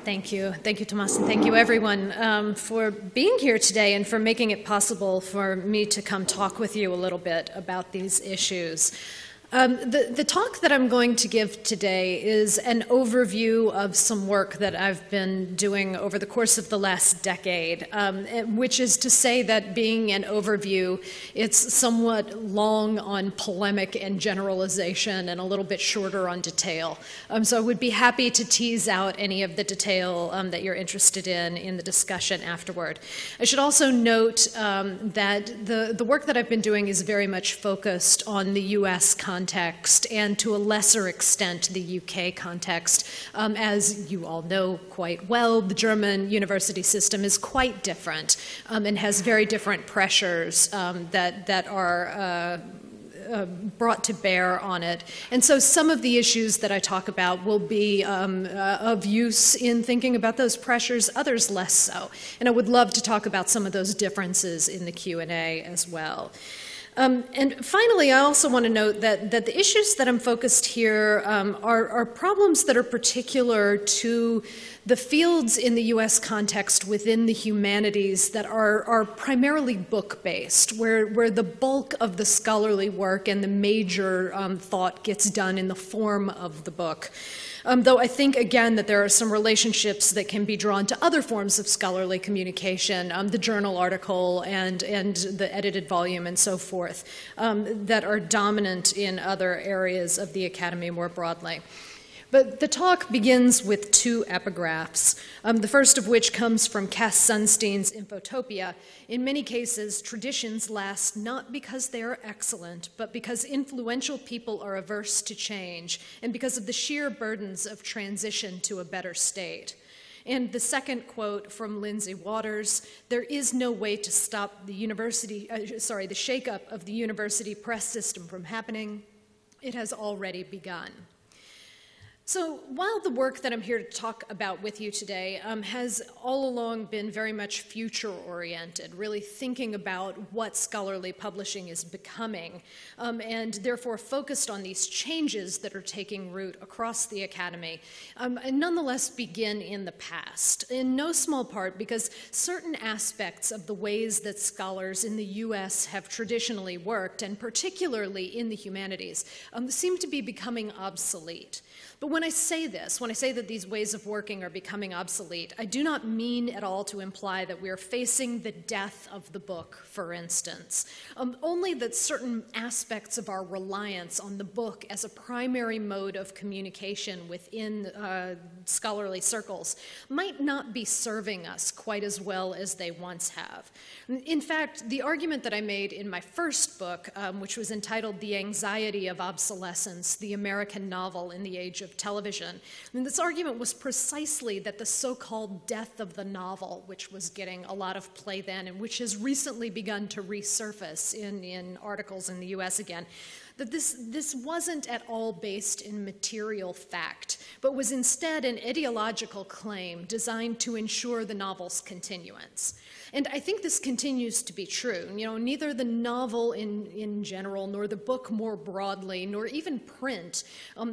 Thank you. Thank you, Tomas, and thank you, everyone, for being here today and for making it possible for me to come talk with you a little bit about these issues. The talk that I'm going to give today is an overview of some work that I've been doing over the course of the last decade, which is to say that being an overview, it's somewhat long on polemic and generalization and a little bit shorter on detail. So I would be happy to tease out any of the detail that you're interested in the discussion afterward. I should also note that the work that I've been doing is very much focused on the U.S. context and to a lesser extent the UK context. As you all know quite well, the German university system is quite different and has very different pressures that are brought to bear on it. And so some of the issues that I talk about will be of use in thinking about those pressures, others less so. And I would love to talk about some of those differences in the Q&A as well. And finally, I also want to note that the issues that I'm focused here are problems that are particular to the fields in the U.S. context within the humanities that are primarily book-based, where the bulk of the scholarly work and the major thought gets done in the form of the book. Though I think, again, that there are some relationships that can be drawn to other forms of scholarly communication, the journal article and the edited volume and so forth, that are dominant in other areas of the academy more broadly. But the talk begins with two epigraphs, the first of which comes from Cass Sunstein's Infotopia. In many cases, traditions last not because they are excellent, but because influential people are averse to change and because of the sheer burdens of transition to a better state. And the second quote from Lindsay Waters, there is no way to stop the the shakeup of the university press system from happening. It has already begun. So while the work that I'm here to talk about with you today has all along been very much future-oriented, really thinking about what scholarly publishing is becoming, and therefore focused on these changes that are taking root across the academy, I nonetheless begin in the past, in no small part because certain aspects of the ways that scholars in the US have traditionally worked, and particularly in the humanities, seem to be becoming obsolete. But when I say this, when I say that these ways of working are becoming obsolete, I do not mean at all to imply that we are facing the death of the book, for instance. Only that certain aspects of our reliance on the book as a primary mode of communication within scholarly circles might not be serving us quite as well as they once have. In fact, the argument that I made in my first book, which was entitled The Anxiety of Obsolescence, the American Novel in the Age of Television. And this argument was precisely that the so-called death of the novel, which was getting a lot of play then and which has recently begun to resurface in articles in the US again, that this wasn't at all based in material fact, but was instead an ideological claim designed to ensure the novel's continuance. And I think this continues to be true. You know, neither the novel in general, nor the book more broadly, nor even print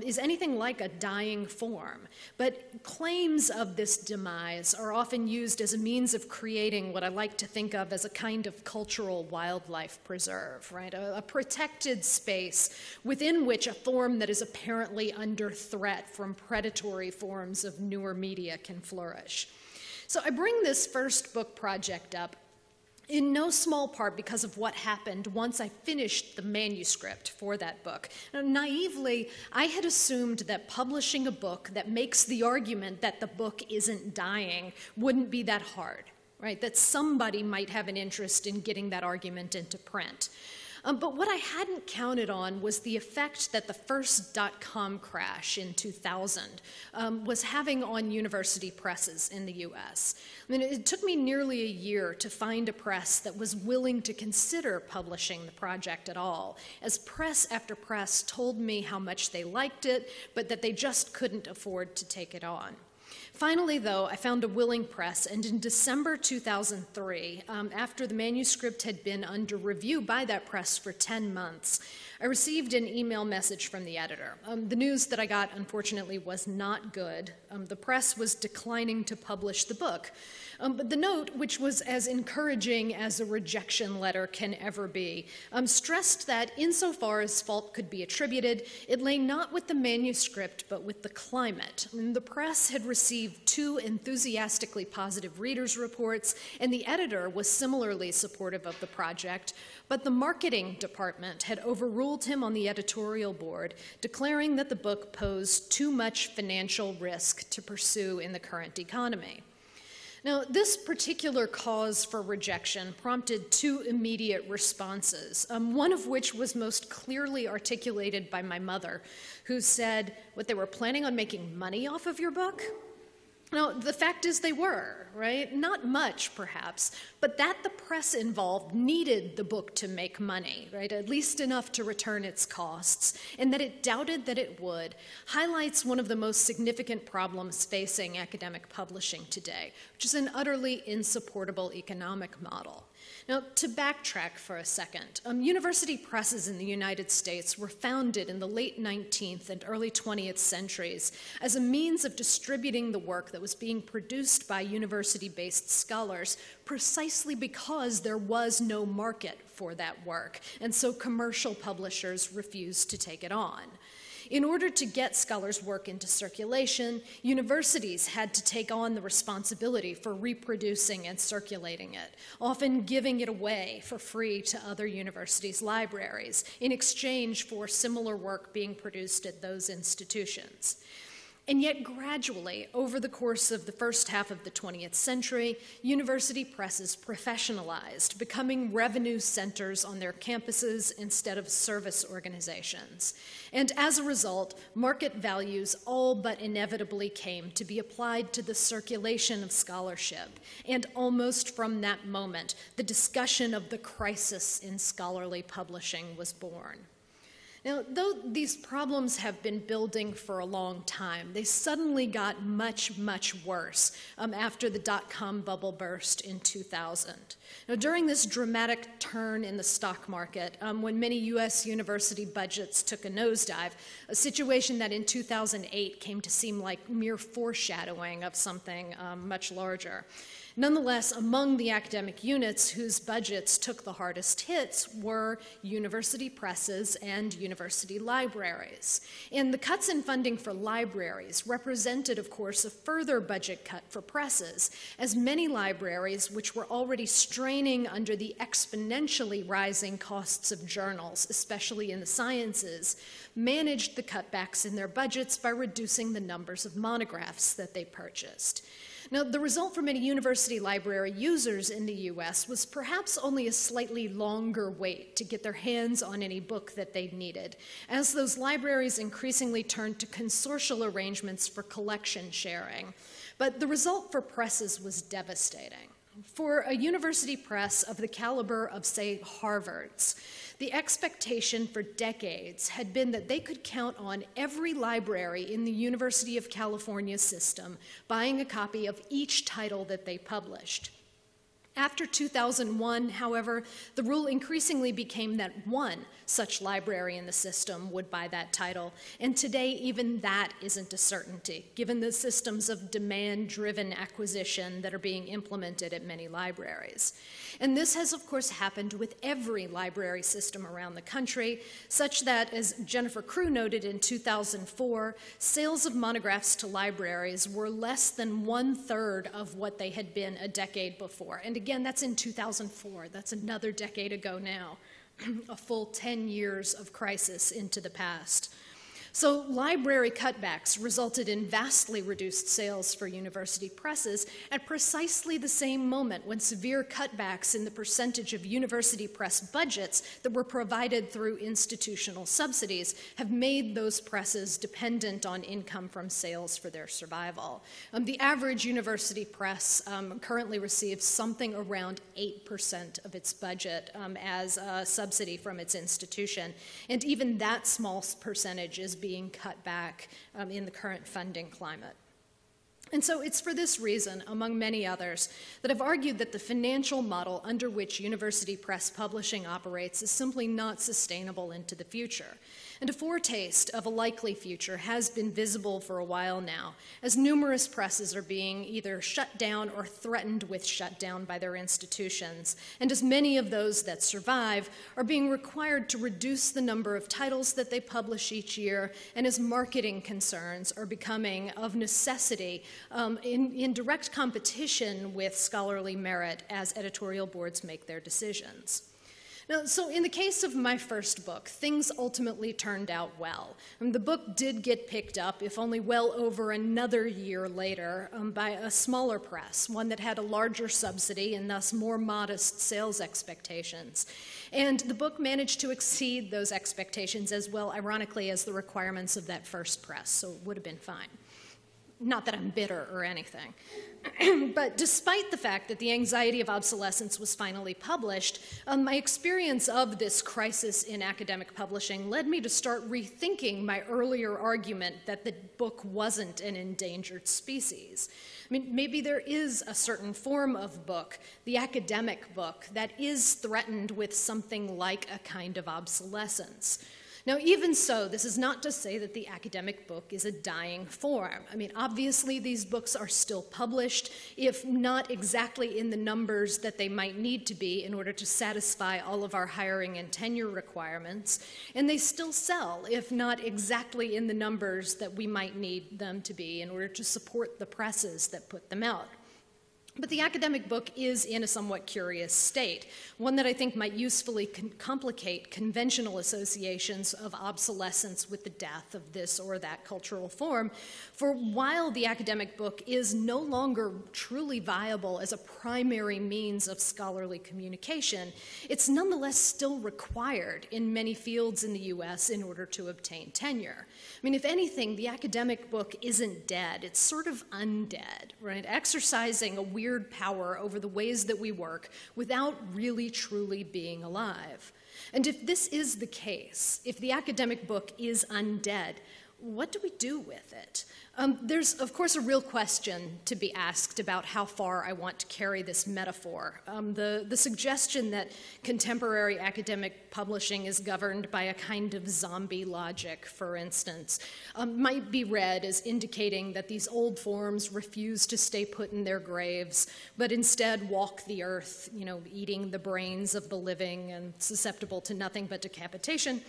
is anything like a dying form. But claims of this demise are often used as a means of creating what I like to think of as a kind of cultural wildlife preserve, right? A protected space within which a form that is apparently under threat from predatory forms of newer media can flourish. So I bring this first book project up in no small part because of what happened once I finished the manuscript for that book. Now, naively, I had assumed that publishing a book that makes the argument that the book isn't dying wouldn't be that hard, right? That somebody might have an interest in getting that argument into print. But what I hadn't counted on was the effect that the first .com crash in 2000 was having on university presses in the US. I mean, it took me nearly a year to find a press that was willing to consider publishing the project at all, as press after press told me how much they liked it, but that they just couldn't afford to take it on. Finally, though, I found a willing press, and in December 2003, after the manuscript had been under review by that press for 10 months, I received an email message from the editor. The news that I got, unfortunately, was not good. The press was declining to publish the book. But the note, which was as encouraging as a rejection letter can ever be, stressed that insofar as fault could be attributed, it lay not with the manuscript, but with the climate. The press had received 2 enthusiastically positive readers' reports, and the editor was similarly supportive of the project, but the marketing department had overruled him on the editorial board, declaring that the book posed too much financial risk to pursue in the current economy. Now, this particular cause for rejection prompted 2 immediate responses, one of which was most clearly articulated by my mother, who said, "What, they were planning on making money off of your book?" Now, the fact is they were, right? Not much, perhaps, but that the press involved needed the book to make money, right? At least enough to return its costs, and that it doubted that it would, highlights one of the most significant problems facing academic publishing today, which is an utterly insupportable economic model. Now, to backtrack for a second, university presses in the United States were founded in the late 19th and early 20th centuries as a means of distributing the work that was being produced by university-based scholars precisely because there was no market for that work, and so commercial publishers refused to take it on. In order to get scholars' work into circulation, universities had to take on the responsibility for reproducing and circulating it, often giving it away for free to other universities' libraries in exchange for similar work being produced at those institutions. And yet gradually, over the course of the first half of the 20th century, university presses professionalized, becoming revenue centers on their campuses instead of service organizations. And as a result, market values all but inevitably came to be applied to the circulation of scholarship. And almost from that moment, the discussion of the crisis in scholarly publishing was born. Now, though these problems have been building for a long time, they suddenly got much, much worse after the dot-com bubble burst in 2000. Now, during this dramatic turn in the stock market, when many U.S. university budgets took a nosedive, a situation that in 2008 came to seem like mere foreshadowing of something much larger. Nonetheless, among the academic units whose budgets took the hardest hits were university presses and university libraries. And the cuts in funding for libraries represented, of course, a further budget cut for presses, as many libraries, which were already straining under the exponentially rising costs of journals, especially in the sciences, managed the cutbacks in their budgets by reducing the numbers of monographs that they purchased. Now, the result for many university library users in the U.S. was perhaps only a slightly longer wait to get their hands on any book that they needed, as those libraries increasingly turned to consortial arrangements for collection sharing. But the result for presses was devastating. For a university press of the caliber of, say, Harvard's, the expectation for decades had been that they could count on every library in the University of California system buying a copy of each title that they published. After 2001, however, the rule increasingly became that one such library in the system would buy that title, and today even that isn't a certainty, given the systems of demand-driven acquisition that are being implemented at many libraries. And this has, of course, happened with every library system around the country, such that, as Jennifer Crew noted in 2004, sales of monographs to libraries were less than 1/3 of what they had been a decade before. And again, that's in 2004. That's another decade ago now, a full 10 years of crisis into the past. So library cutbacks resulted in vastly reduced sales for university presses at precisely the same moment when severe cutbacks in the percentage of university press budgets that were provided through institutional subsidies have made those presses dependent on income from sales for their survival. The average university press currently receives something around 8% of its budget as a subsidy from its institution, and even that small percentage is being cut back in the current funding climate. And so it's for this reason, among many others, that I've argued that the financial model under which university press publishing operates is simply not sustainable into the future. And a foretaste of a likely future has been visible for a while now, as numerous presses are being either shut down or threatened with shutdown by their institutions, and as many of those that survive are being required to reduce the number of titles that they publish each year, and as marketing concerns are becoming of necessity in direct competition with scholarly merit as editorial boards make their decisions. Now, so in the case of my first book, things ultimately turned out well. The book did get picked up, if only well over another year later, by a smaller press, one that had a larger subsidy and thus more modest sales expectations. And the book managed to exceed those expectations as well, ironically, as the requirements of that first press, so it would have been fine. Not that I'm bitter or anything. But despite the fact that The Anxiety of Obsolescence was finally published, my experience of this crisis in academic publishing led me to start rethinking my earlier argument that the book wasn't an endangered species. I mean, maybe there is a certain form of book, the academic book, that is threatened with something like a kind of obsolescence. Now, even so, this is not to say that the academic book is a dying form. I mean, obviously, these books are still published, if not exactly in the numbers that they might need to be in order to satisfy all of our hiring and tenure requirements, and they still sell, if not exactly in the numbers that we might need them to be in order to support the presses that put them out. But the academic book is in a somewhat curious state, one that I think might usefully complicate conventional associations of obsolescence with the death of this or that cultural form. For while the academic book is no longer truly viable as a primary means of scholarly communication, it's nonetheless still required in many fields in the US in order to obtain tenure. I mean, if anything, the academic book isn't dead, it's sort of undead, right? Exercising a weird power over the ways that we work without really truly being alive. And if this is the case, if the academic book is undead, what do we do with it? There's, of course, a real question to be asked about how far I want to carry this metaphor. The suggestion that contemporary academic publishing is governed by a kind of zombie logic, for instance, might be read as indicating that these old forms refuse to stay put in their graves, but instead walk the earth, eating the brains of the living and susceptible to nothing but decapitation.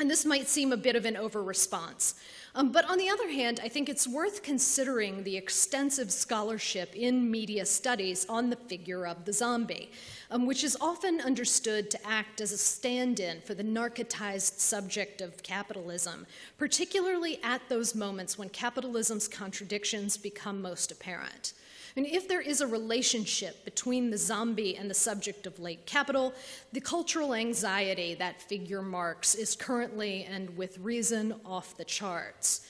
And this might seem a bit of an over-response. But on the other hand, I think it's worth considering the extensive scholarship in media studies on the figure of the zombie, which is often understood to act as a stand-in for the narcotized subject of capitalism, particularly at those moments when capitalism's contradictions become most apparent. And if there is a relationship between the zombie and the subject of late capital, the cultural anxiety that figure marks is currently, and with reason, off the charts.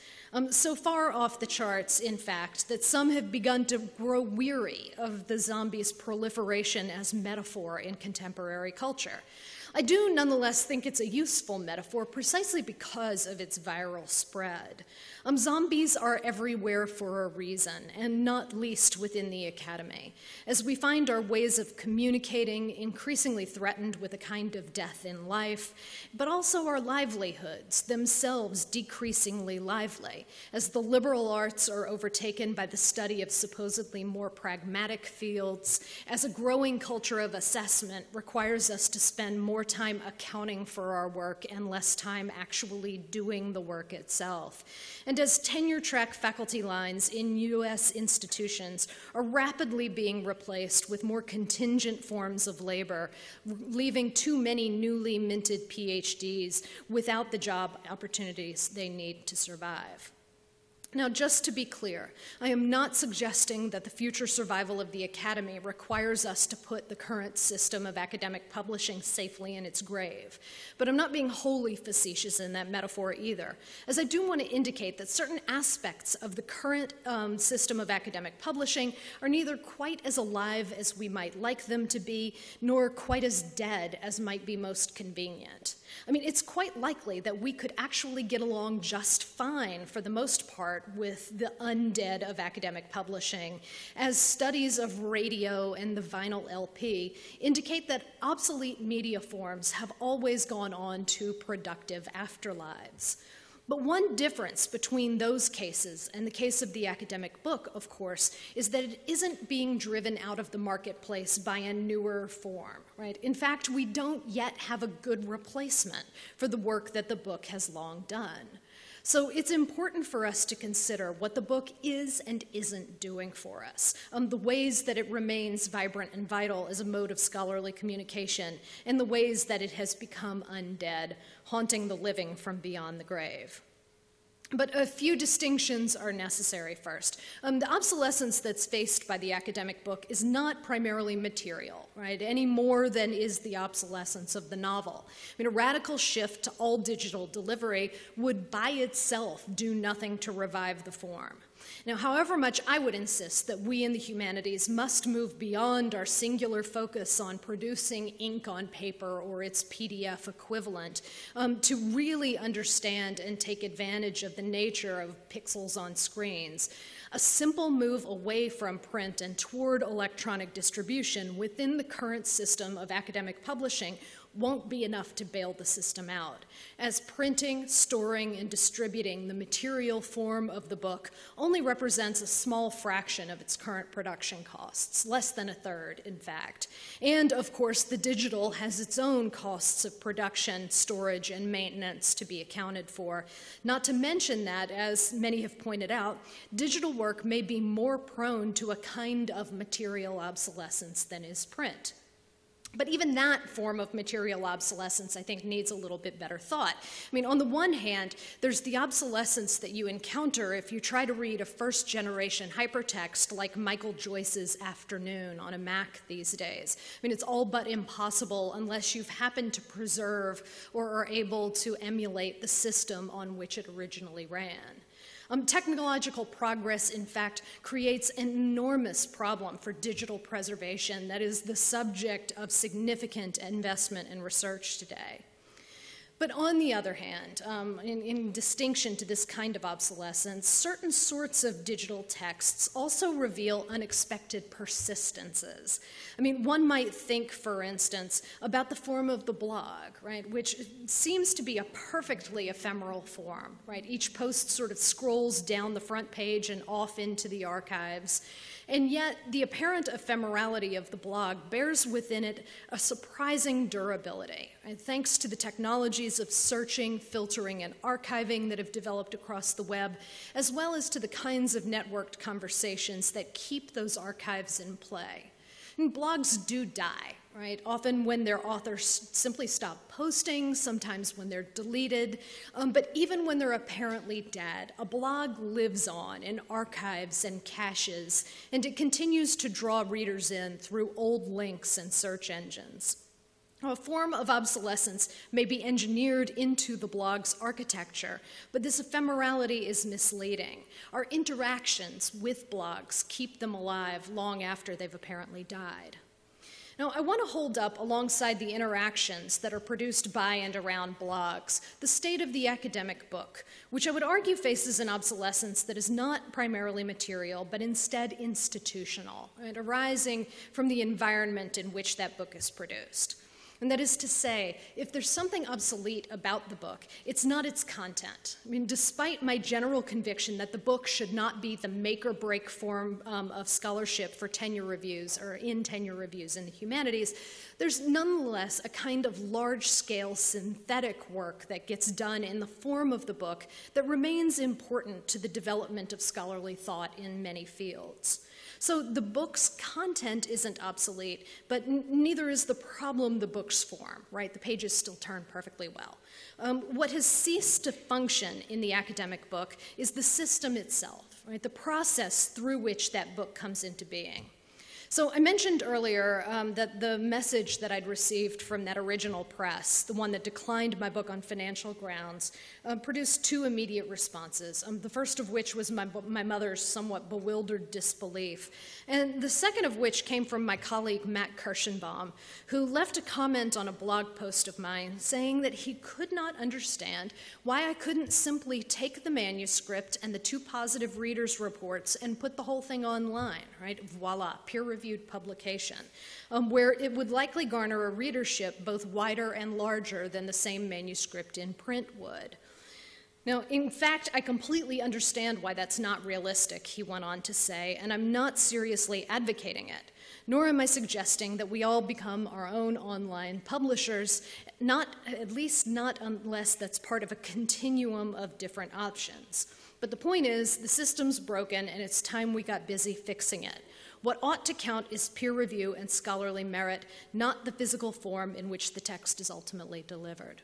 So far off the charts, in fact, that some have begun to grow weary of the zombie's proliferation as metaphor in contemporary culture. I do nonetheless think it's a useful metaphor precisely because of its viral spread. Zombies are everywhere for a reason, and not least within the academy, as we find our ways of communicating increasingly threatened with a kind of death in life, but also our livelihoods themselves decreasingly lively, as the liberal arts are overtaken by the study of supposedly more pragmatic fields, as a growing culture of assessment requires us to spend more time accounting for our work and less time actually doing the work itself. And as tenure-track faculty lines in US institutions are rapidly being replaced with more contingent forms of labor, leaving too many newly minted PhDs without the job opportunities they need to survive. Now, just to be clear, I am not suggesting that the future survival of the academy requires us to put the current system of academic publishing safely in its grave. But I'm not being wholly facetious in that metaphor either, as I do want to indicate that certain aspects of the current system of academic publishing are neither quite as alive as we might like them to be, nor quite as dead as might be most convenient. I mean, it's quite likely that we could actually get along just fine, for the most part, with the undead of academic publishing, as studies of radio and the vinyl LP indicate that obsolete media forms have always gone on to productive afterlives. But one difference between those cases and the case of the academic book, of course, is that it isn't being driven out of the marketplace by a newer form, right? In fact, we don't yet have a good replacement for the work that the book has long done. So it's important for us to consider what the book is and isn't doing for us, the ways that it remains vibrant and vital as a mode of scholarly communication, and the ways that it has become undead, haunting the living from beyond the grave. But a few distinctions are necessary first. The obsolescence that's faced by the academic book is not primarily material, right, any more than is the obsolescence of the novel. I mean, a radical shift to all digital delivery would by itself do nothing to revive the form. Now, however much I would insist that we in the humanities must move beyond our singular focus on producing ink on paper or its PDF equivalent to really understand and take advantage of the nature of pixels on screens, a simple move away from print and toward electronic distribution within the current system of academic publishing won't be enough to bail the system out, as printing, storing, and distributing the material form of the book only represents a small fraction of its current production costs, less than a third, in fact. And, of course, the digital has its own costs of production, storage, and maintenance to be accounted for, not to mention that, as many have pointed out, digital work may be more prone to a kind of material obsolescence than is print. But even that form of material obsolescence, I think, needs a little bit better thought. I mean, on the one hand, there's the obsolescence that you encounter if you try to read a first-generation hypertext like Michael Joyce's Afternoon on a Mac these days. I mean, it's all but impossible unless you've happened to preserve or are able to emulate the system on which it originally ran. Technological progress, in fact, creates an enormous problem for digital preservation that is the subject of significant investment and research today. But on the other hand, in distinction to this kind of obsolescence, certain sorts of digital texts also reveal unexpected persistences. I mean, one might think, for instance, about the form of the blog, right, which seems to be a perfectly ephemeral form, right? Each post sort of scrolls down the front page and off into the archives. And yet, the apparent ephemerality of the blog bears within it a surprising durability, right? Thanks to the technologies of searching, filtering, and archiving that have developed across the web, as well as to the kinds of networked conversations that keep those archives in play. And blogs do die, right? Often when their authors simply stop posting, sometimes when they're deleted, but even when they're apparently dead, a blog lives on in archives and caches, and it continues to draw readers in through old links and search engines. A form of obsolescence may be engineered into the blog's architecture, but this ephemerality is misleading. Our interactions with blogs keep them alive long after they've apparently died. Now, I want to hold up alongside the interactions that are produced by and around blogs the state of the academic book, which I would argue faces an obsolescence that is not primarily material, but instead institutional, right, arising from the environment in which that book is produced. And that is to say, if there's something obsolete about the book, it's not its content. I mean, despite my general conviction that the book should not be the make or break form of scholarship for tenure reviews or in tenure reviews in the humanities, there's nonetheless a kind of large-scale synthetic work that gets done in the form of the book that remains important to the development of scholarly thought in many fields. So the book's content isn't obsolete, but neither is the problem the books form, right? The pages still turn perfectly well. What has ceased to function in the academic book is the system itself, right? The process through which that book comes into being. So I mentioned earlier that the message that I'd received from that original press, the one that declined my book on financial grounds, produced two immediate responses, the first of which was my mother's somewhat bewildered disbelief, and the second of which came from my colleague Matt Kirschenbaum, who left a comment on a blog post of mine saying that he could not understand why I couldn't simply take the manuscript and the two positive readers' reports and put the whole thing online, right? Voila, peer-reviewed publication, where it would likely garner a readership both wider and larger than the same manuscript in print would. Now, in fact, I completely understand why that's not realistic, he went on to say, and I'm not seriously advocating it, nor am I suggesting that we all become our own online publishers, at least not unless that's part of a continuum of different options. But the point is, the system's broken and it's time we got busy fixing it. What ought to count is peer review and scholarly merit, not the physical form in which the text is ultimately delivered.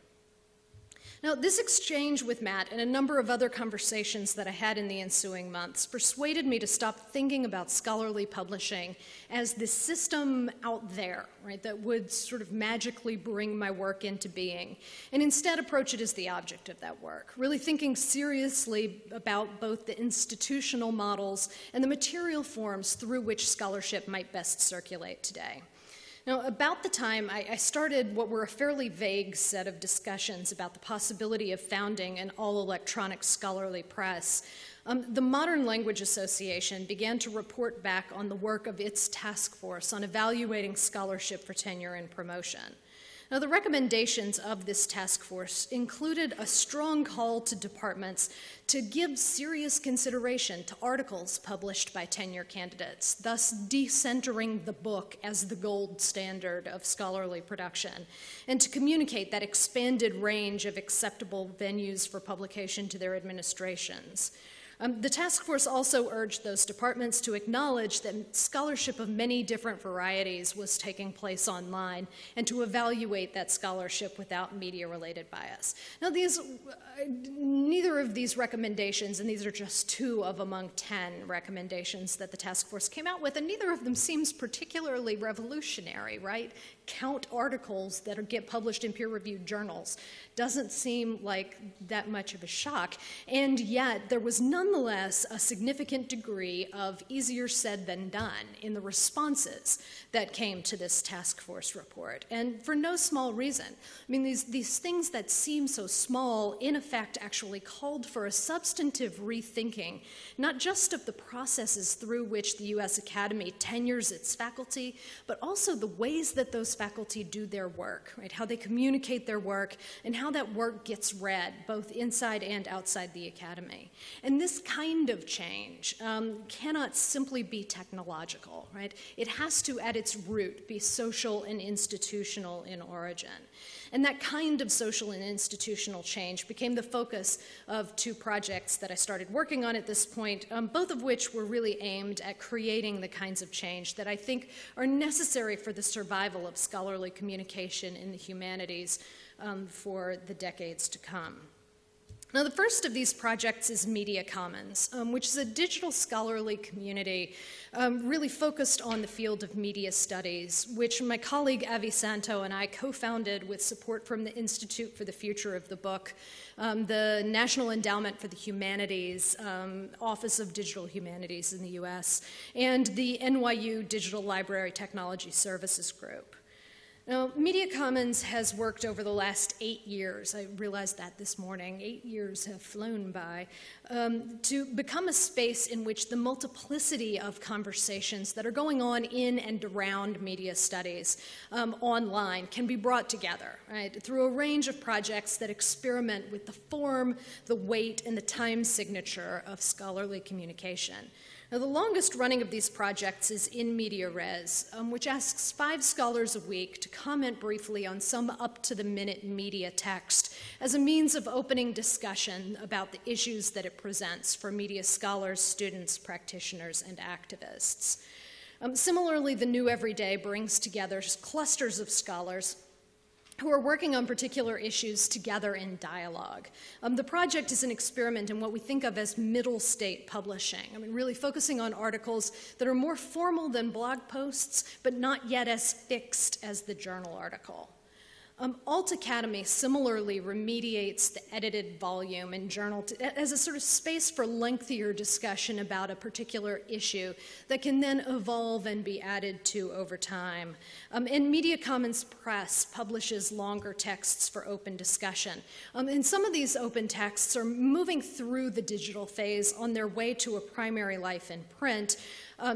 Now, this exchange with Matt and a number of other conversations that I had in the ensuing months persuaded me to stop thinking about scholarly publishing as this system out there, right, that would sort of magically bring my work into being, and instead approach it as the object of that work, really thinking seriously about both the institutional models and the material forms through which scholarship might best circulate today. Now, about the time I started what were a fairly vague set of discussions about the possibility of founding an all-electronic scholarly press, the Modern Language Association began to report back on the work of its task force on evaluating scholarship for tenure and promotion. Now, the recommendations of this task force included a strong call to departments to give serious consideration to articles published by tenure candidates, thus decentering the book as the gold standard of scholarly production, and to communicate that expanded range of acceptable venues for publication to their administrations. The task force also urged those departments to acknowledge that scholarship of many different varieties was taking place online and to evaluate that scholarship without media-related bias. Now, neither of these recommendations, and these are just two of among 10 recommendations that the task force came out with, and neither of them seems particularly revolutionary, right? Count articles that get published in peer-reviewed journals doesn't seem like that much of a shock, and yet there was nonetheless a significant degree of easier said than done in the responses that came to this task force report, and for no small reason. I mean, these things that seem so small, in effect, actually called for a substantive rethinking, not just of the processes through which the U.S. Academy tenures its faculty, but also the ways that those faculty do their work, right? How they communicate their work and how that work gets read, both inside and outside the academy. And this kind of change cannot simply be technological, right? It has to, at its root, be social and institutional in origin. And that kind of social and institutional change became the focus of two projects that I started working on at this point, both of which were really aimed at creating the kinds of change that I think are necessary for the survival of scholarly communication in the humanities for the decades to come. Now, the first of these projects is Media Commons, which is a digital scholarly community really focused on the field of media studies, which my colleague Avi Santo and I co-founded with support from the Institute for the Future of the Book, the National Endowment for the Humanities, Office of Digital Humanities in the US, and the NYU Digital Library Technology Services Group. Now, Media Commons has worked over the last 8 years, I realized that this morning, 8 years have flown by, to become a space in which the multiplicity of conversations that are going on in and around media studies online can be brought together, right, through a range of projects that experiment with the form, the weight, and the time signature of scholarly communication. Now, the longest running of these projects is In Media Res, which asks 5 scholars a week to comment briefly on some up-to-the-minute media text as a means of opening discussion about the issues that it presents for media scholars, students, practitioners, and activists. Similarly, The New Everyday brings together clusters of scholars who are working on particular issues together in dialogue. The project is an experiment in what we think of as middle state publishing. I mean, really focusing on articles that are more formal than blog posts, but not yet as fixed as the journal article. Alt Academy similarly remediates the edited volume and journal as a sort of space for lengthier discussion about a particular issue that can then evolve and be added to over time. And Media Commons Press publishes longer texts for open discussion. And some of these open texts are moving through the digital phase on their way to a primary life in print,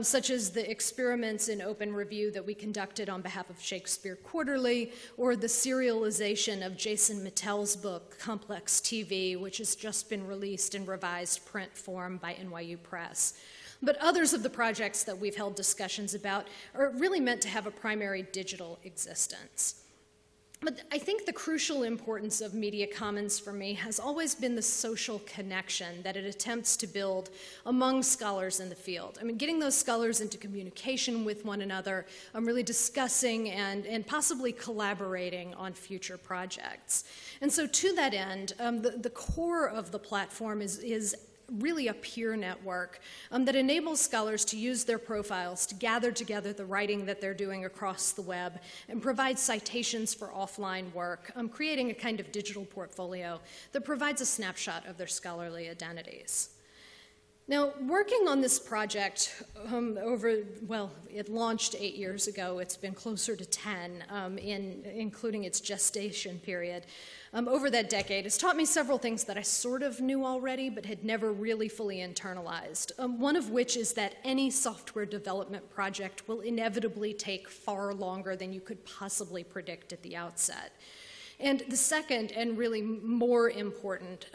such as the experiments in open review that we conducted on behalf of Shakespeare Quarterly, or the serialization of Jason Mattel's book, Complex TV, which has just been released in revised print form by NYU Press. But others of the projects that we've held discussions about are really meant to have a primary digital existence. But I think the crucial importance of Media Commons for me has always been the social connection that it attempts to build among scholars in the field. I mean, getting those scholars into communication with one another, really discussing and possibly collaborating on future projects. And so to that end, the core of the platform is really a peer network that enables scholars to use their profiles to gather together the writing that they're doing across the web and provide citations for offline work, creating a kind of digital portfolio that provides a snapshot of their scholarly identities. Now, working on this project it launched 8 years ago. It's been closer to 10, including its gestation period. Over that decade, it's taught me several things that I sort of knew already, but had never really fully internalized. One of which is that any software development project will inevitably take far longer than you could possibly predict at the outset. And the second and really more important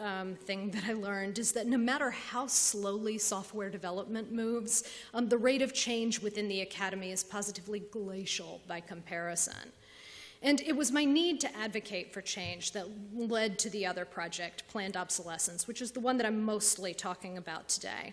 thing that I learned is that no matter how slowly software development moves, the rate of change within the academy is positively glacial by comparison. And it was my need to advocate for change that led to the other project, Planned Obsolescence, which is the one that I'm mostly talking about today.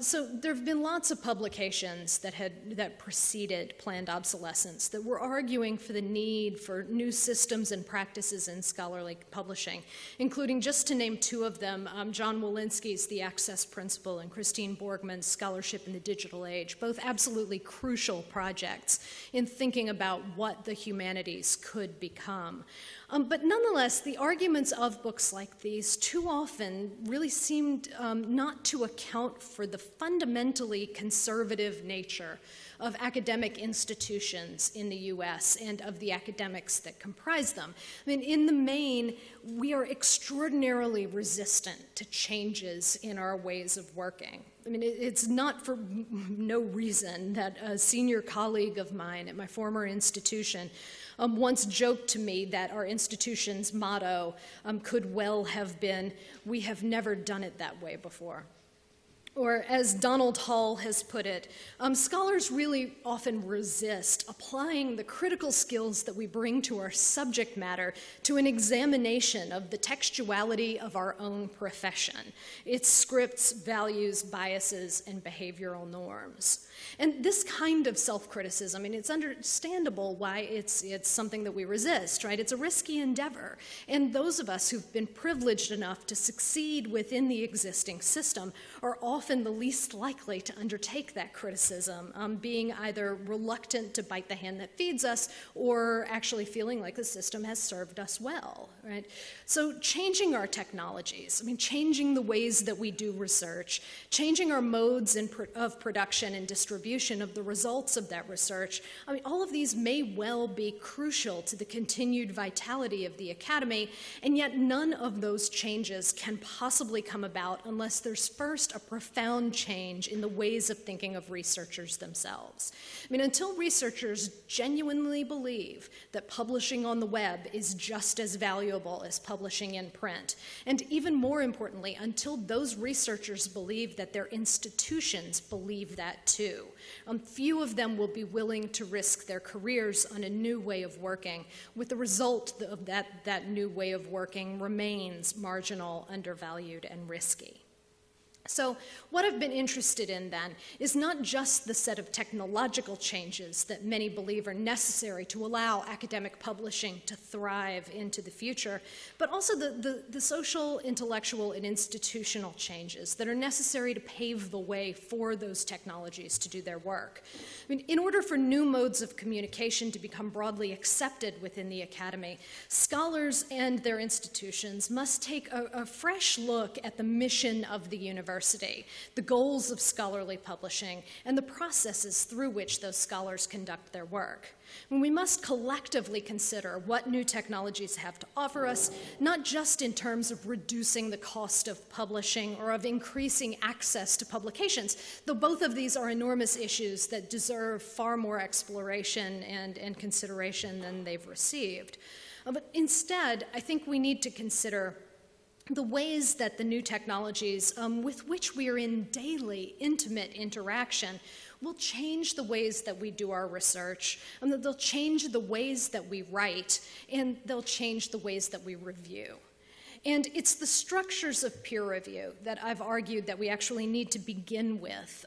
So there have been lots of publications that preceded Planned Obsolescence that were arguing for the need for new systems and practices in scholarly publishing, including, just to name two of them, John Walensky's The Access Principle and Christine Borgman's Scholarship in the Digital Age, both absolutely crucial projects in thinking about what the humanities could become. But nonetheless, the arguments of books like these too often really seemed not to account for the fundamentally conservative nature of academic institutions in the US and of the academics that comprise them. I mean, in the main, we are extraordinarily resistant to changes in our ways of working. I mean, it's not for no reason that a senior colleague of mine at my former institution once joked to me that our institution's motto could well have been, "We have never done it that way before." Or as Donald Hall has put it, scholars really often resist applying the critical skills that we bring to our subject matter to an examination of the textuality of our own profession, its scripts, values, biases, and behavioral norms. And this kind of self-criticism, I mean, it's understandable why it's something that we resist, right? It's a risky endeavor. And those of us who've been privileged enough to succeed within the existing system are often the least likely to undertake that criticism, being either reluctant to bite the hand that feeds us or actually feeling like the system has served us well, right? So changing our technologies, I mean, changing the ways that we do research, changing our modes of production and distribution of the results of that research, I mean, all of these may well be crucial to the continued vitality of the academy, and yet none of those changes can possibly come about unless there's first a profound change in the ways of thinking of researchers themselves. I mean, until researchers genuinely believe that publishing on the web is just as valuable as publishing in print, and even more importantly, until those researchers believe that their institutions believe that too, few of them will be willing to risk their careers on a new way of working, with the result of that new way of working remains marginal, undervalued, and risky. So what I've been interested in then is not just the set of technological changes that many believe are necessary to allow academic publishing to thrive into the future, but also the social, intellectual, and institutional changes that are necessary to pave the way for those technologies to do their work. I mean, in order for new modes of communication to become broadly accepted within the academy, scholars and their institutions must take a fresh look at the mission of the university, the goals of scholarly publishing, and the processes through which those scholars conduct their work. And we must collectively consider what new technologies have to offer us, not just in terms of reducing the cost of publishing or of increasing access to publications, though both of these are enormous issues that deserve far more exploration and consideration than they've received. But instead, I think we need to consider the ways that the new technologies with which we are in daily, intimate interaction will change the ways that we do our research, and that they'll change the ways that we write, and they'll change the ways that we review. And it's the structures of peer review that I've argued that we actually need to begin with,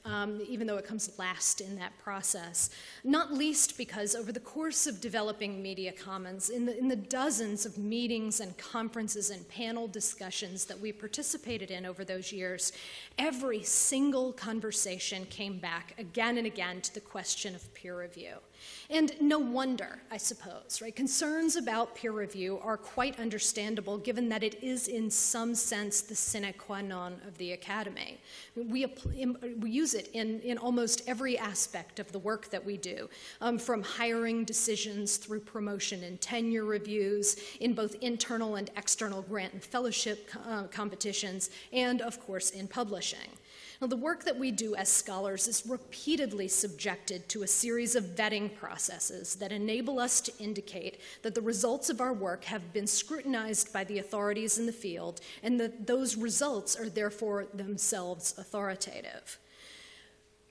even though it comes last in that process. Not least because over the course of developing Media Commons, in the dozens of meetings and conferences and panel discussions that we participated in over those years, every single conversation came back again and again to the question of peer review. And no wonder, I suppose, right? Concerns about peer review are quite understandable given that it is in some sense the sine qua non of the academy. We use it in almost every aspect of the work that we do, from hiring decisions through promotion and tenure reviews, in both internal and external grant and fellowship competitions, and of course in publishing. Now, the work that we do as scholars is repeatedly subjected to a series of vetting processes that enable us to indicate that the results of our work have been scrutinized by the authorities in the field, and that those results are therefore themselves authoritative.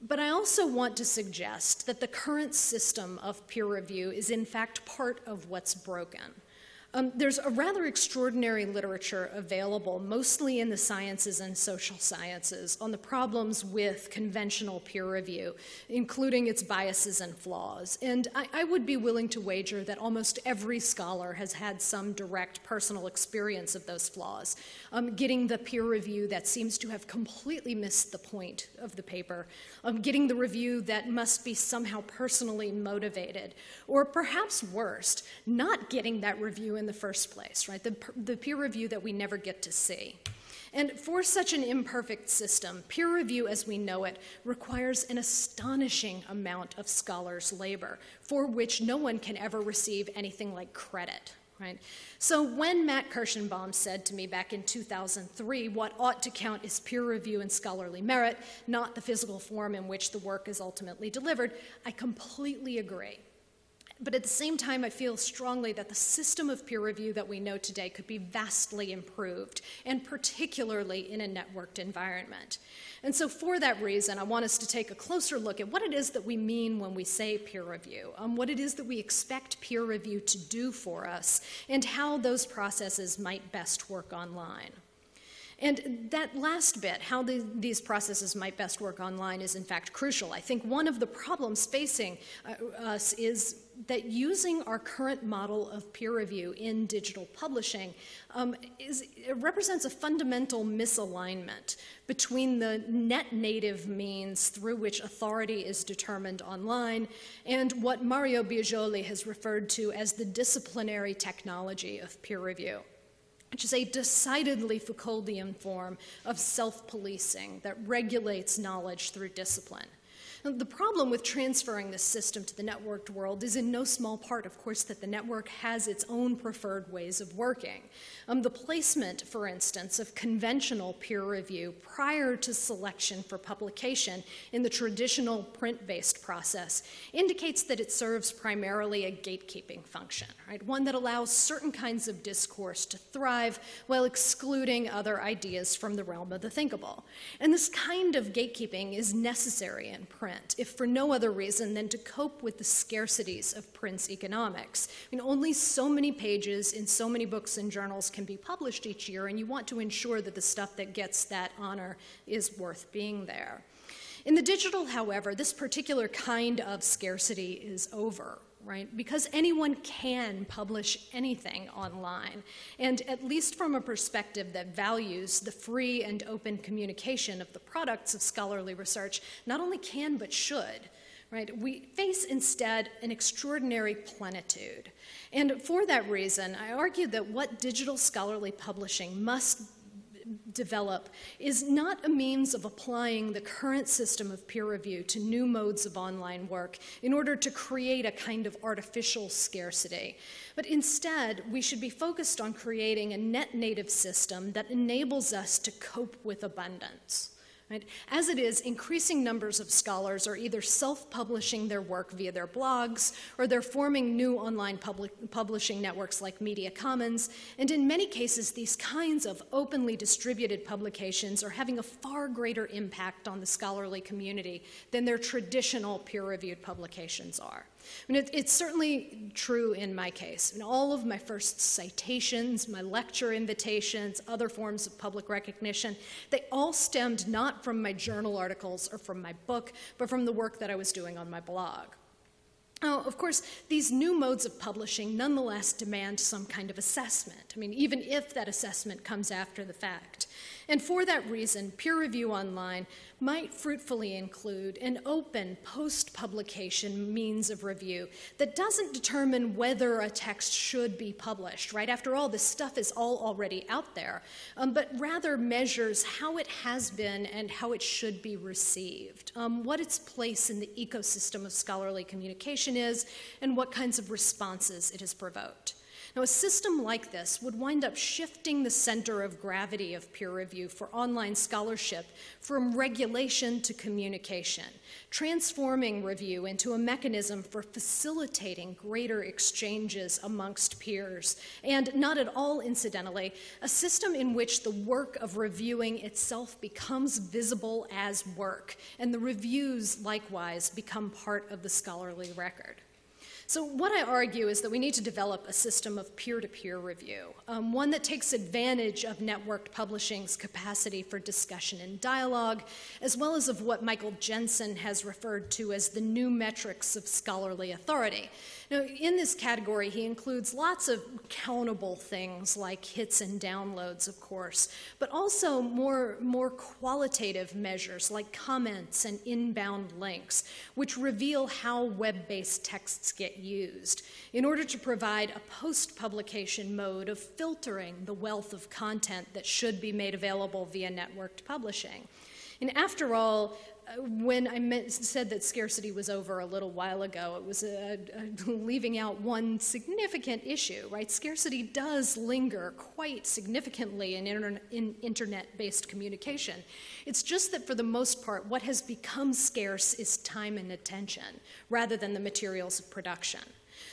But I also want to suggest that the current system of peer review is in fact part of what's broken. There's a rather extraordinary literature available, mostly in the sciences and social sciences, on the problems with conventional peer review, including its biases and flaws. And I would be willing to wager that almost every scholar has had some direct personal experience of those flaws, getting the peer review that seems to have completely missed the point of the paper, getting the review that must be somehow personally motivated, or perhaps worst, not getting that review in the first place, right? The peer review that we never get to see. And for such an imperfect system, peer review as we know it requires an astonishing amount of scholars' labor, for which no one can ever receive anything like credit. Right? So when Matt Kirschenbaum said to me back in 2003, what ought to count is peer review and scholarly merit, not the physical form in which the work is ultimately delivered, I completely agree. But at the same time, I feel strongly that the system of peer review that we know today could be vastly improved, and particularly in a networked environment. And so for that reason, I want us to take a closer look at what it is that we mean when we say peer review, what it is that we expect peer review to do for us, and how those processes might best work online. And that last bit, how these processes might best work online, is in fact crucial. I think one of the problems facing us is that using our current model of peer review in digital publishing represents a fundamental misalignment between the net native means through which authority is determined online and what Mario Biagioli has referred to as the disciplinary technology of peer review, which is a decidedly Foucauldian form of self-policing that regulates knowledge through discipline. The problem with transferring this system to the networked world is in no small part, of course, that the network has its own preferred ways of working. The placement, for instance, of conventional peer review prior to selection for publication in the traditional print-based process indicates that it serves primarily a gatekeeping function, right? One that allows certain kinds of discourse to thrive while excluding other ideas from the realm of the thinkable. And this kind of gatekeeping is necessary in print, print, if for no other reason than to cope with the scarcities of print's economics. I mean, only so many pages in so many books and journals can be published each year, and you want to ensure that the stuff that gets that honor is worth being there. In the digital, however, this particular kind of scarcity is over, right? Because anyone can publish anything online. And at least from a perspective that values the free and open communication of the products of scholarly research, not only can but should. Right? We face instead an extraordinary plenitude. And for that reason, I argue that what digital scholarly publishing must develop is not a means of applying the current system of peer review to new modes of online work in order to create a kind of artificial scarcity, but instead we should be focused on creating a net native system that enables us to cope with abundance. Right? As it is, increasing numbers of scholars are either self-publishing their work via their blogs, or they're forming new online publishing networks like Media Commons, and in many cases, these kinds of openly distributed publications are having a far greater impact on the scholarly community than their traditional peer-reviewed publications are. I mean, it's certainly true in my case. In all of my first citations, my lecture invitations, other forms of public recognition, they all stemmed not from my journal articles or from my book, but from the work that I was doing on my blog. Now, of course, these new modes of publishing nonetheless demand some kind of assessment. I mean, even if that assessment comes after the fact. And for that reason, peer review online might fruitfully include an open post-publication means of review that doesn't determine whether a text should be published, right? After all, this stuff is all already out there, but rather measures how it has been and how it should be received, what its place in the ecosystem of scholarly communication is, and what kinds of responses it has provoked. Now, a system like this would wind up shifting the center of gravity of peer review for online scholarship from regulation to communication, transforming review into a mechanism for facilitating greater exchanges amongst peers, and not at all incidentally, a system in which the work of reviewing itself becomes visible as work, and the reviews likewise become part of the scholarly record. So what I argue is that we need to develop a system of peer-to-peer review, one that takes advantage of networked publishing's capacity for discussion and dialogue, as well as of what Michael Jensen has referred to as the new metrics of scholarly authority. Now, in this category, he includes lots of countable things like hits and downloads, of course, but also more qualitative measures like comments and inbound links, which reveal how web-based texts get used in order to provide a post-publication mode of filtering the wealth of content that should be made available via networked publishing. And after all, when I said that scarcity was over a little while ago, it was leaving out one significant issue, right? Scarcity does linger quite significantly in internet-based communication. It's just that for the most part, what has become scarce is time and attention, rather than the materials of production.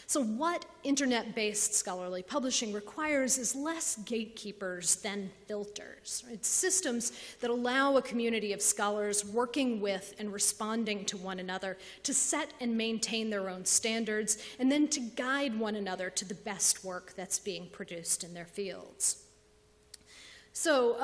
So what internet-based scholarly publishing requires is less gatekeepers than filters. It's systems that allow a community of scholars working with and responding to one another to set and maintain their own standards, and then to guide one another to the best work that's being produced in their fields. So,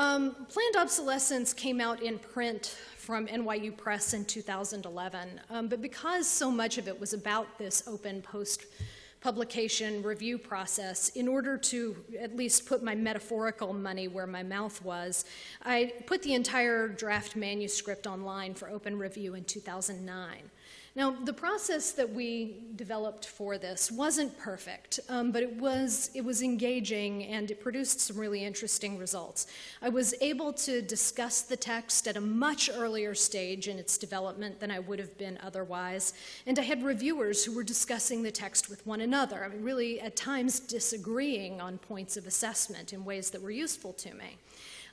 Planned Obsolescence came out in print from NYU Press in 2011, but because so much of it was about this open post-publication review process, in order to at least put my metaphorical money where my mouth was, I put the entire draft manuscript online for open review in 2009. Now, the process that we developed for this wasn't perfect, but it was engaging, and it produced some really interesting results. I was able to discuss the text at a much earlier stage in its development than I would have been otherwise, and I had reviewers who were discussing the text with one another, I mean, really at times disagreeing on points of assessment in ways that were useful to me.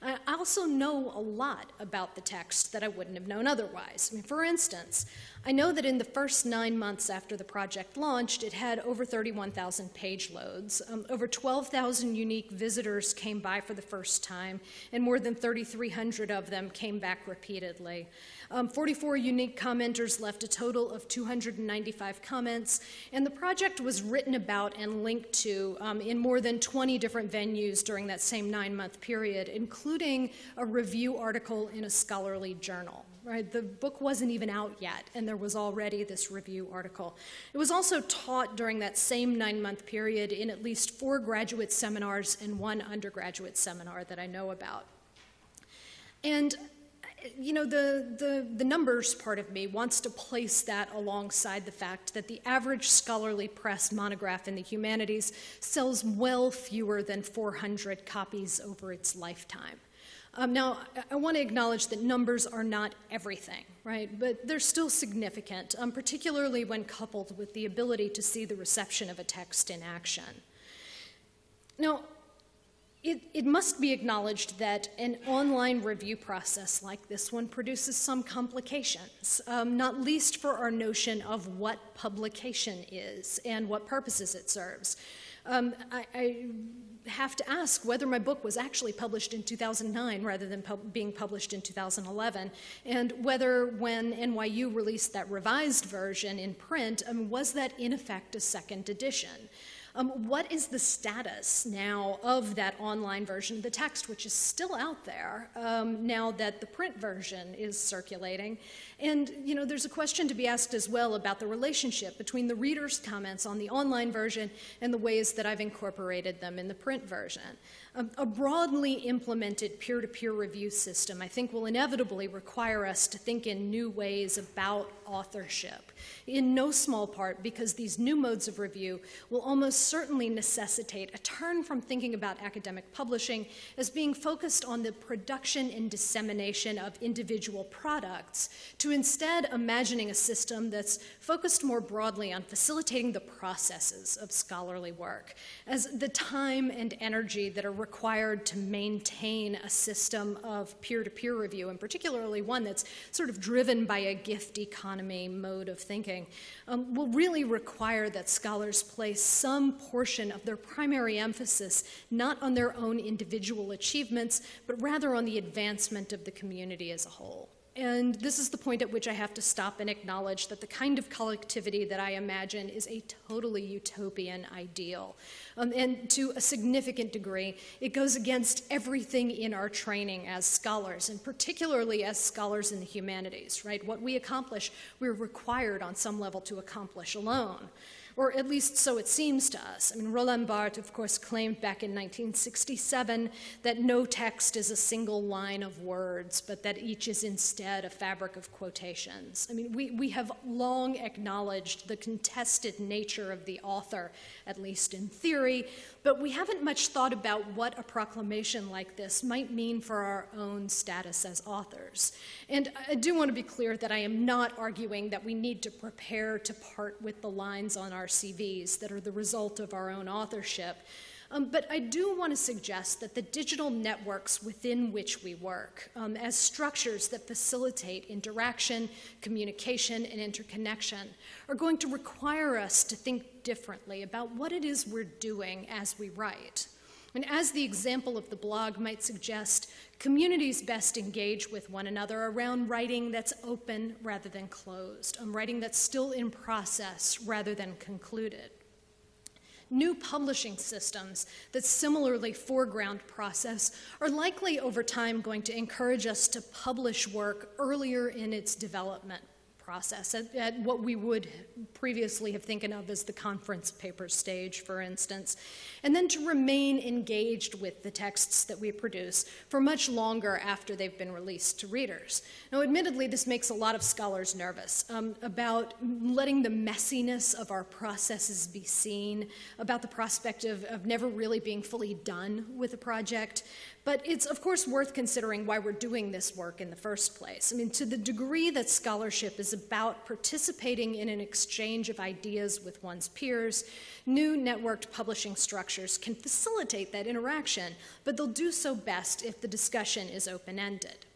I also know a lot about the text that I wouldn't have known otherwise. I mean, for instance, I know that in the first 9 months after the project launched, it had over 31,000 page loads, over 12,000 unique visitors came by for the first time, and more than 3,300 of them came back repeatedly. 44 unique commenters left a total of 295 comments, and the project was written about and linked to in more than 20 different venues during that same 9-month period, including a review article in a scholarly journal. Right? The book wasn't even out yet, and there was already this review article. It was also taught during that same 9-month period in at least 4 graduate seminars and 1 undergraduate seminar that I know about. And you know, the numbers part of me wants to place that alongside the fact that the average scholarly press monograph in the humanities sells well fewer than 400 copies over its lifetime. Now, I want to acknowledge that numbers are not everything, right? But they're still significant, particularly when coupled with the ability to see the reception of a text in action. Now, it must be acknowledged that an online review process like this one produces some complications, not least for our notion of what publication is and what purposes it serves. I have to ask whether my book was actually published in 2009 rather than being published in 2011, and whether when NYU released that revised version in print, was that in effect a second edition? What is the status now of that online version of the text, which is still out there now that the print version is circulating? And you know, there's a question to be asked as well about the relationship between the reader's comments on the online version and the ways that I've incorporated them in the print version. A broadly implemented peer-to-peer review system, I think, will inevitably require us to think in new ways about authorship, in no small part because these new modes of review will almost certainly necessitate a turn from thinking about academic publishing as being focused on the production and dissemination of individual products to instead imagining a system that's focused more broadly on facilitating the processes of scholarly work, as the time and energy that are required to maintain a system of peer-to-peer review, and particularly one that's sort of driven by a gift economy mode of thinking, will really require that scholars place some portion of their primary emphasis not on their own individual achievements, but rather on the advancement of the community as a whole. And this is the point at which I have to stop and acknowledge that the kind of collectivity that I imagine is a totally utopian ideal. And to a significant degree, it goes against everything in our training as scholars, and particularly as scholars in the humanities, right? What we accomplish, we're required on some level to accomplish alone. Or at least so it seems to us. I mean, Roland Barthes, of course, claimed back in 1967 that no text is a single line of words, but that each is instead a fabric of quotations. I mean, we have long acknowledged the contested nature of the author, at least in theory, but we haven't much thought about what a proclamation like this might mean for our own status as authors. And I do want to be clear that I am not arguing that we need to prepare to part with the lines on our CVs that are the result of our own authorship. But I do want to suggest that the digital networks within which we work, as structures that facilitate interaction, communication, and interconnection, are going to require us to think differently about what it is we're doing as we write. And as the example of the blog might suggest, communities best engage with one another around writing that's open rather than closed, writing that's still in process rather than concluded. New publishing systems that similarly foreground process are likely over time going to encourage us to publish work earlier in its development process, at what we would previously have thinking of as the conference paper stage, for instance, and then to remain engaged with the texts that we produce for much longer after they've been released to readers. Now, admittedly, this makes a lot of scholars nervous about letting the messiness of our processes be seen, about the prospect of never really being fully done with a project. But it's, of course, worth considering why we're doing this work in the first place. I mean, to the degree that scholarship is about participating in an exchange of ideas with one's peers, new networked publishing structures can facilitate that interaction, but they'll do so best if the discussion is open-ended.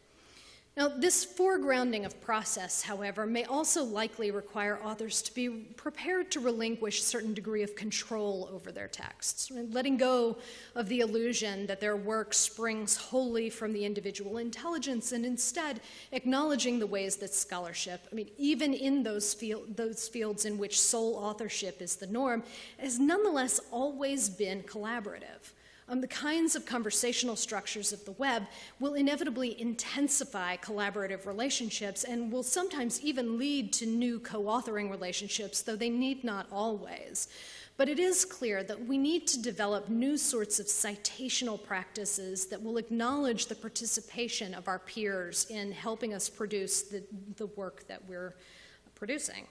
Now, this foregrounding of process, however, may also likely require authors to be prepared to relinquish a certain degree of control over their texts, letting go of the illusion that their work springs wholly from the individual intelligence, and instead acknowledging the ways that scholarship, I mean, even in those fields in which sole authorship is the norm, has nonetheless always been collaborative. The kinds of conversational structures of the web will inevitably intensify collaborative relationships and will sometimes even lead to new co-authoring relationships, though they need not always. But it is clear that we need to develop new sorts of citational practices that will acknowledge the participation of our peers in helping us produce the work that we're producing.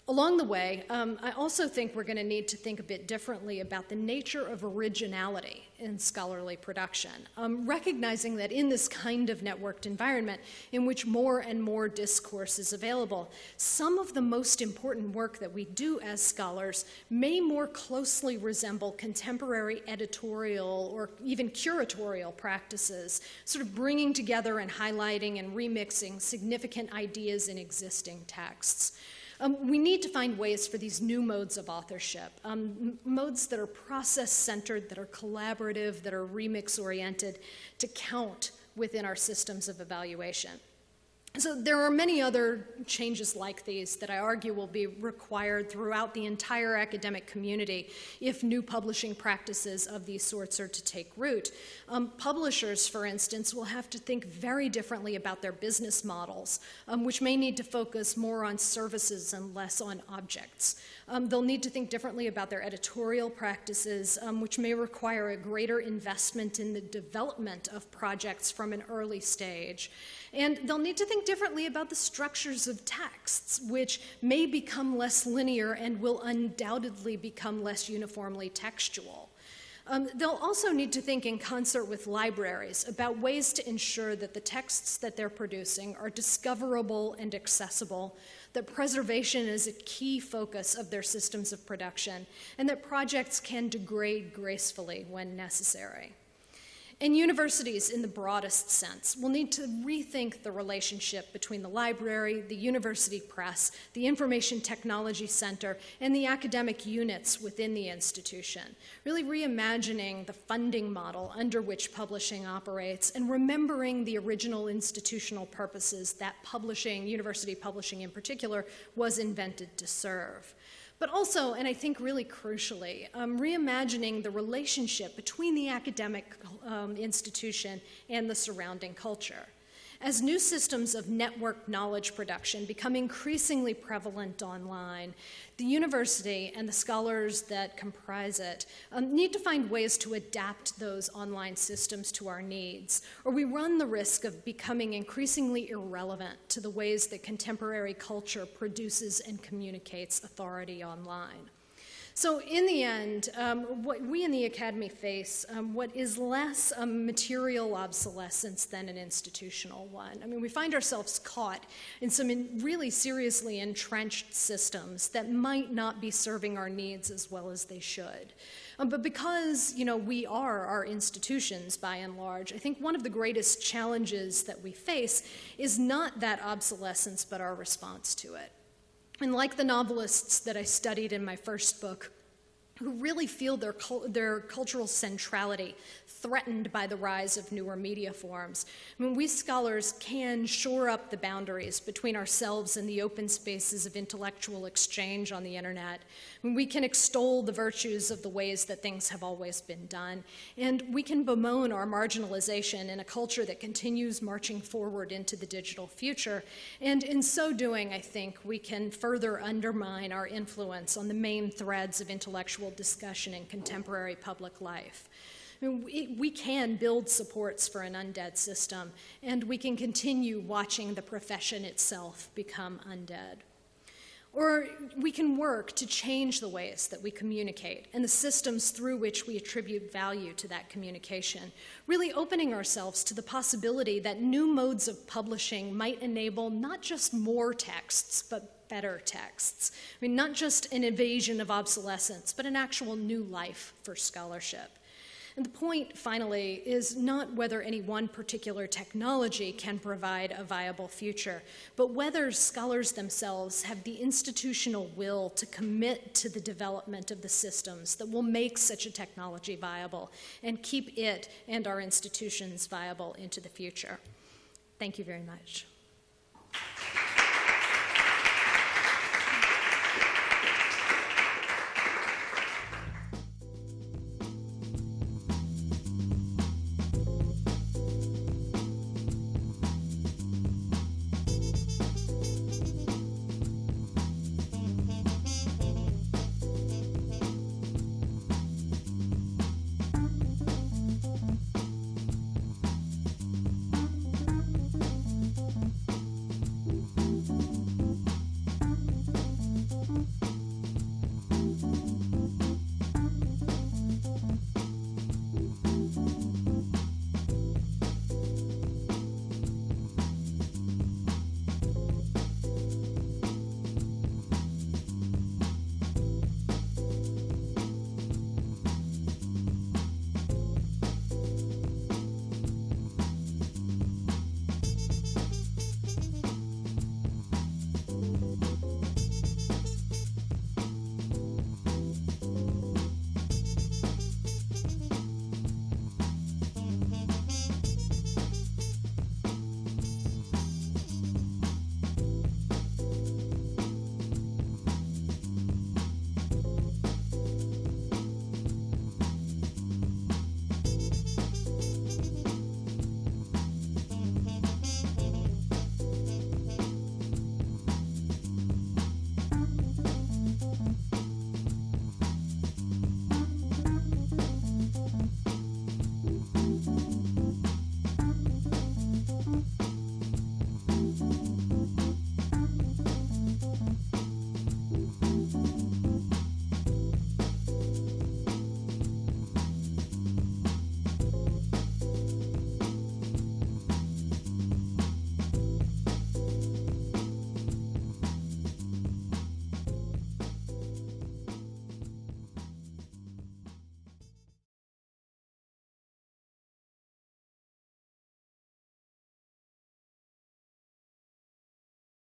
Along the way, I also think we're going to need to think a bit differently about the nature of originality in scholarly production, recognizing that in this kind of networked environment in which more and more discourse is available, some of the most important work that we do as scholars may more closely resemble contemporary editorial or even curatorial practices, sort of bringing together and highlighting and remixing significant ideas in existing texts. We need to find ways for these new modes of authorship, modes that are process-centered, that are collaborative, that are remix-oriented, to count within our systems of evaluation. So there are many other changes like these that I argue will be required throughout the entire academic community if new publishing practices of these sorts are to take root. Publishers, for instance, will have to think very differently about their business models, which may need to focus more on services and less on objects. They'll need to think differently about their editorial practices, which may require a greater investment in the development of projects from an early stage. And they'll need to think differently about the structures of texts, which may become less linear and will undoubtedly become less uniformly textual. They'll also need to think in concert with libraries about ways to ensure that the texts that they're producing are discoverable and accessible, that preservation is a key focus of their systems of production, and that projects can degrade gracefully when necessary. And universities, in the broadest sense, will need to rethink the relationship between the library, the university press, the Information Technology Center, and the academic units within the institution, really reimagining the funding model under which publishing operates and remembering the original institutional purposes that publishing, university publishing in particular, was invented to serve. But also, and I think really crucially, reimagining the relationship between the academic institution and the surrounding culture. As new systems of networked knowledge production become increasingly prevalent online, the university and the scholars that comprise it need to find ways to adapt those online systems to our needs, or we run the risk of becoming increasingly irrelevant to the ways that contemporary culture produces and communicates authority online. So in the end, what we in the academy face, what is less a material obsolescence than an institutional one. I mean, we find ourselves caught in some really seriously entrenched systems that might not be serving our needs as well as they should. But because, we are our institutions by and large, I think one of the greatest challenges that we face is not that obsolescence, but our response to it. And like the novelists that I studied in my first book, who really feel their cultural centrality threatened by the rise of newer media forms. I mean, we scholars can shore up the boundaries between ourselves and the open spaces of intellectual exchange on the internet. I mean, we can extol the virtues of the ways that things have always been done, and we can bemoan our marginalization in a culture that continues marching forward into the digital future. And in so doing, I think we can further undermine our influence on the main threads of intellectual discussion in contemporary public life. I mean, we can build supports for an undead system, and we can continue watching the profession itself become undead. Or we can work to change the ways that we communicate and the systems through which we attribute value to that communication, really opening ourselves to the possibility that new modes of publishing might enable not just more texts, but better texts. I mean, not just an invasion of obsolescence, but an actual new life for scholarship. And the point, finally, is not whether any one particular technology can provide a viable future, but whether scholars themselves have the institutional will to commit to the development of the systems that will make such a technology viable and keep it and our institutions viable into the future. Thank you very much.